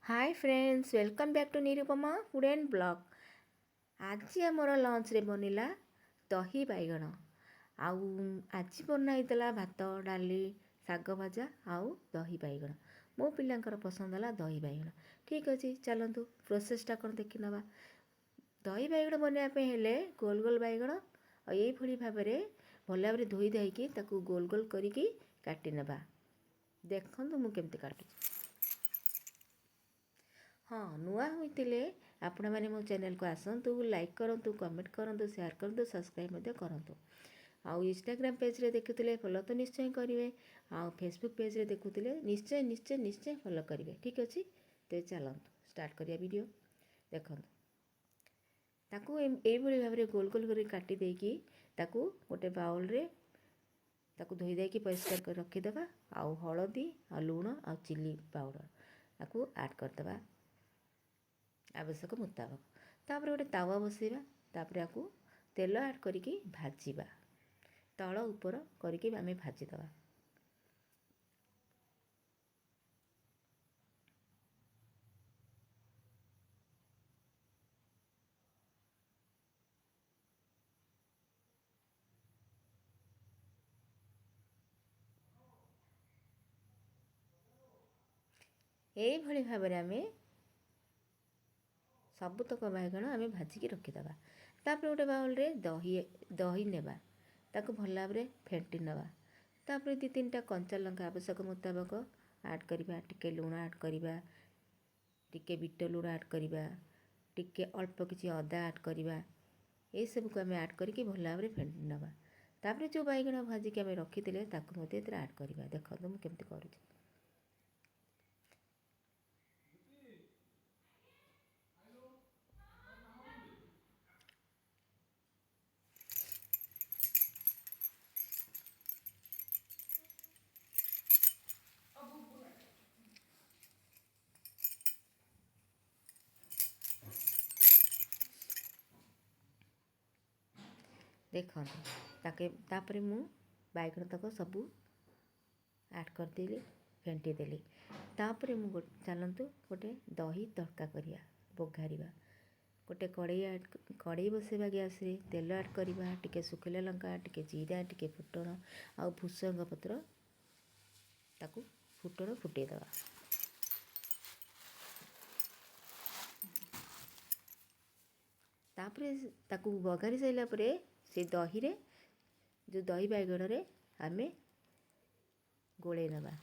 Hi friends welcome back to Nirupama food and blog. आज आमर lunch रे बनिला दही बैगण आउ आज बनाई भात डाली शाग भजा आउ दही बैगण। मो पिलांकर पसंद है दही बैगण। ठीक अच्छे चलतु प्रोसेसटा कौन देखी नवा। दही बैगण बनवाई हेले गोल गोल बैगण ये भाव में भल भाव धोई धाईकी गोल गोल करिकी काटी नेबा। देखंतु मु केमती काटुची। हाँ नुआ होइतिले आपण मैंने मो चैनल को आसतु लाइक करूँ कमेंट करूँ शेयर करूँ सब्सक्राइब करूँ। आउ इंस्टाग्राम पेज रे देखुले फॉलो तो निश्चय करेंगे। आउ फेसबुक पेज रे देखुले निश्चय निश्चय निश्चय फॉलो करेंगे। ठीक अच्छे तो चलतु स्टार्ट करिया वीडियो। देखो ताकू ये भाव में गोल गोल कर काटी देकी ताकू गोटे बाउल रे ताकू धोई देकी परिष्कार कर रखीदे। आउ हलदी आ लुण आ चिली पाउडर ताकू ऐड करदे आवश्यक मुताबक। तापर गोटे तावा बसैबा तापर आपको तेल ऐड करिकी भाजिबा तल ऊपर करिकी आमे भाजीदबा। यही भाव में आमे सबुतक बैगण आमे भाजिकी रखीदबा। तापर गोटे बाउल रे दही दही नेबा ताकू भल भाव में फेंटी नेबा। तापर दी तीन कंचा लंका आवश्यक मुताबक ऐड करिबा। टिके लुण ऐड करिबा, टिके बीट लुण ऐड करिबा, टिके अल्प किछि अदा ऐड करिबा। ए सब को आमे ऐड करिकी भल भाव में फेंटी नेबा। तापर जो बैगण भाजिकी आमे रखीतिले ताकू मते एतरे ऐड करिबा। देखो मु केमती करूछि। देखो तापर मु बैगण तक सबू ऐड करदेली फेंटी देली। तापर मु चलतु गोटे दही तड़का करिया बघारिबा। गोटे कड़ई बसैबा गैस रे तेल ऐड करिबा। टिके सुखिला लंका टिके जीरा टिके फुटण आ भुसंग पत्र ताकू फुटण फुटेदबा। तापर ताकू बघारी साइला परे से दही रे जो दही बैगण रे आमे गोले नबा।